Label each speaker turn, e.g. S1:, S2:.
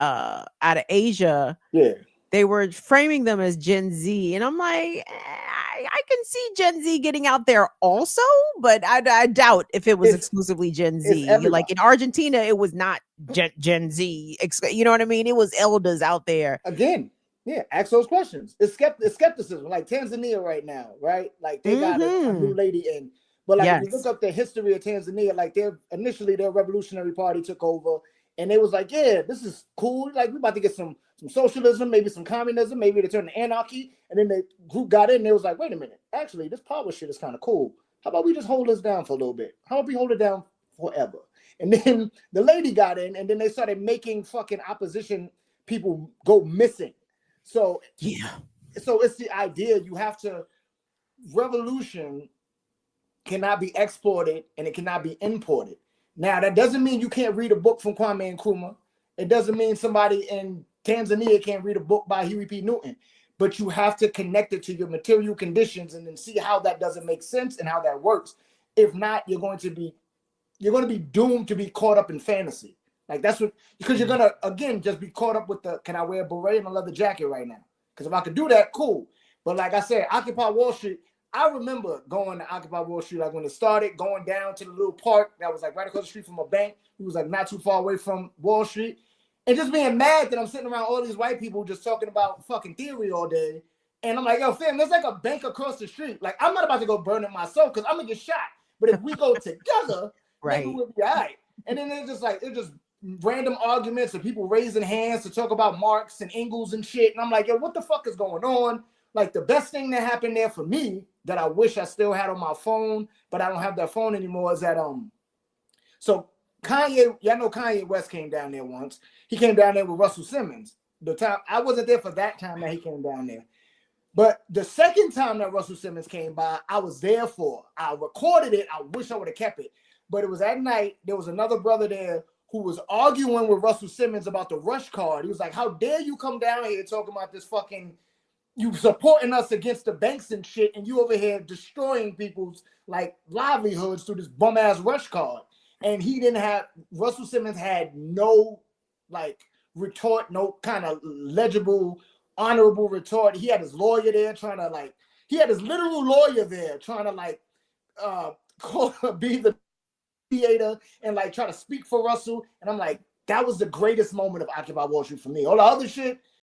S1: out of Asia,
S2: Yeah.
S1: they were framing them as Gen Z, and I'm like, I can see Gen Z getting out there also, but I doubt if it was
S2: It's
S1: exclusively Gen
S2: it's
S1: Z. Like
S2: everybody.
S1: in Argentina, it was not Gen Z. You know what I mean? It was elders out there.
S2: Again, yeah, ask those questions. It's skepticism. Like Tanzania right now, right? Like they got a new
S1: Hmm.
S2: lady in. But like if you look
S1: Yes.
S2: up the history of Tanzania, like they're initially their revolutionary party took over and they was like, yeah, this is cool. Like we about to get some socialism, maybe some communism, maybe they turn to anarchy. And then the group got in and they was like, wait a minute, actually, this power shit is kind of cool. How about we just hold this down for a little bit? How about we hold it down forever? And then the lady got in, and then they started making fucking opposition people go missing. So
S1: Yeah.
S2: so it's the idea you have to revolution cannot be exported and it cannot be imported. Now that doesn't mean you can't read a book from Kwame Nkrumah. It doesn't mean somebody in Tanzania can't read a book by Huey P. Newton. But you have to connect it to your material conditions and then see how that doesn't make sense and how that works. If not, you're going to be doomed to be caught up in fantasy. Like that's what because you're gonna again just be caught up with the can I wear a beret and a leather jacket right now? Because if I could do that, cool. But like I said, Occupy Wall Street. I remember going to Occupy Wall Street like when it started, going down to the little park that was like right across the street from a bank. It was like not too far away from Wall Street, and just being mad that I'm sitting around all these white people just talking about fucking theory all day. And I'm like, yo, fam, there's like a bank across the street. Like I'm not about to go burn it myself because I'm gonna get shot. But if we go together, maybe
S1: Right.
S2: we'll be all right. And then it's just random arguments of people raising hands to talk about Marx and Engels and shit. And I'm like, yo, what the fuck is going on? Like the best thing that happened there for me that I wish I still had on my phone, but I don't have that phone anymore is that so Kanye, y'all know Kanye West came down there once. He came down there with Russell Simmons. The time I wasn't there for that time that he came down there. But the second time that Russell Simmons came by, I was there for. I recorded it. I wish I would have kept it. But it was at night. There was another brother there who was arguing with Russell Simmons about the rush card. He was like, how dare you come down here talking about this fucking, you supporting us against the banks and shit, and you over here destroying people's like livelihoods through this bum ass rush card. And he didn't have, Russell Simmons had no like retort, no kind of legible honorable retort. He had his lawyer there trying to like, he had his literal lawyer there trying to like be the mediator and like try to speak for Russell. And I'm like, that was the greatest moment of Occupy Wall Street for me. All the other shit,